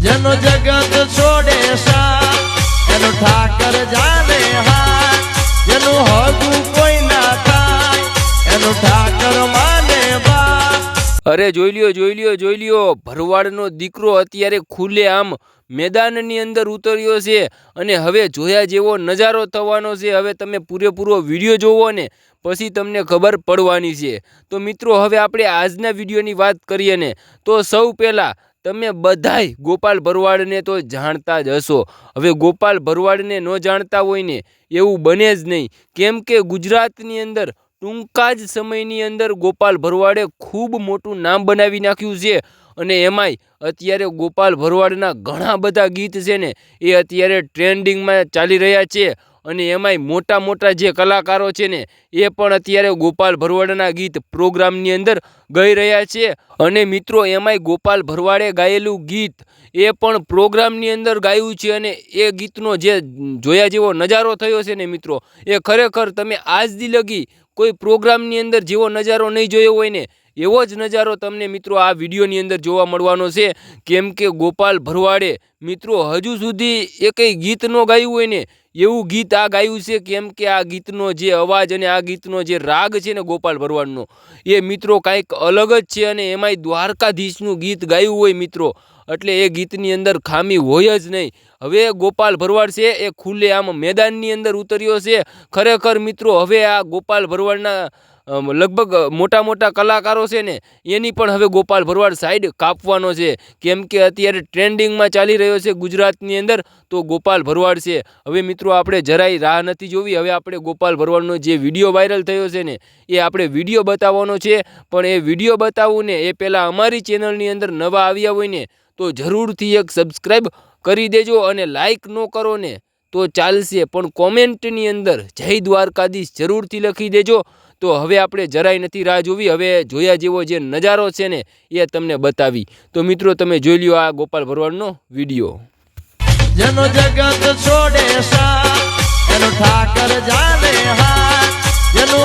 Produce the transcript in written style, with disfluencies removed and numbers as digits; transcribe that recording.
જેનો જગત છોડે સા એનો ઠાકર જાને હા જેનું હગું કોઈ ના થાય એનો ઠાકર માને બા। અરે જોઈ લ્યો ભરવાડનો દીકરો અત્યારે ખુલ્લે આમ મેદાનની અંદર ઉતર્યો છે અને હવે જોયા જેવો નજારો થવાનો છે। હવે તમે પૂરેપૂરો વિડીયો જોવો ને પછી તમને ખબર પડવાની છે। તો મિત્રો હવે આપણે આજના વિડીયોની વાત કરીએ ને તો સૌ પહેલાં તમે બધાય ગોપાલ ભરવાડને તો જાણતા જ હશો। હવે ગોપાલ ભરવાડને ન જાણતા હોય ને એવું બને જ નહીં, કેમ કે ગુજરાતની અંદર ટૂંકા જ સમયની અંદર ગોપાલ ભરવાડે ખૂબ મોટું નામ બનાવી નાખ્યું છે। અને એમાંય અત્યારે ગોપાલ ભરવાડના ઘણા બધા ગીત છે ને એ અત્યારે ટ્રેન્ડિંગમાં ચાલી રહ્યા છે। અને એમાંય મોટા મોટા જે કલાકારો છે ને એ પણ અત્યારે ગોપાલ ભરવાડના ગીત પ્રોગ્રામની અંદર ગાઈ રહ્યા છે। અને મિત્રો એમાંય ગોપાલ ભરવાડે ગાયેલું ગીત એ પણ પ્રોગ્રામની અંદર ગાયું છે અને એ ગીતનો જે જોયા જેવો નજારો થયો છે ને મિત્રો એ ખરેખર તમે આજ દી લગી કોઈ પ્રોગ્રામની અંદર જેવો નજારો નહીં જોયો હોય ને એવો જ નજારો તમને મિત્રો આ વિડીયોની અંદર જોવા મળવાનો છે। કેમ કે ગોપાલ ભરવાડે મિત્રો હજુ સુધી એકેય ગીત ન ગાયું હોય ને એવું ગીત આ ગાયું છે। કેમ કે આ ગીતનો જે અવાજ અને આ ગીતનો જે રાગ છે ને ગોપાલ ભરવાડનો એ મિત્રો કાંઈક અલગ જ છે। અને એમાંય દ્વારકાધીશનું ગીત ગાયું હોય મિત્રો એટલે એ ગીતની અંદર ખામી હોય જ નહીં। હવે ગોપાલ ભરવાડ છે એ ખુલ્લે આમ મેદાનની અંદર ઉતર્યો છે। ખરેખર મિત્રો હવે આ ગોપાલ ભરવાડના લગભગ મોટા મોટા કલાકારો છે ને એની પણ હવે ગોપાલ ભરવાડ સાઈડ કાપવાનો છે। કેમ કે અત્યારે ટ્રેન્ડિંગમાં ચાલી રહ્યો છે ગુજરાતની અંદર તો ગોપાલ ભરવાડ છે। હવે મિત્રો આપણે જરાય રાહ નથી જોવી, હવે આપણે ગોપાલ ભરવાડનો જે વિડીયો વાયરલ થયો છે ને એ આપણે વિડીયો બતાવવાનો છે। પણ એ વિડીયો બતાવવું ને એ પહેલાં અમારી ચેનલની અંદર નવા આવ્યા હોય ને તો જરૂરથી એક સબસ્ક્રાઈબ કરી દેજો અને લાઈક ન કરો ને તો ચાલશે પણ કોમેન્ટની અંદર જય દ્વારકાધીશ જરૂરથી લખી દેજો। તો હવે આપણે જરાય નથી રાહ જોવી, હવે જોયા જેવો જે નજારો છે ને એ તમને બતાવી। તો મિત્રો તમે જોઈ લ્યો આ ગોપાલ ભરવાડનો વિડીયો। જેનો જગત છોડે સા એનો ઠાકર જાને હા જેનું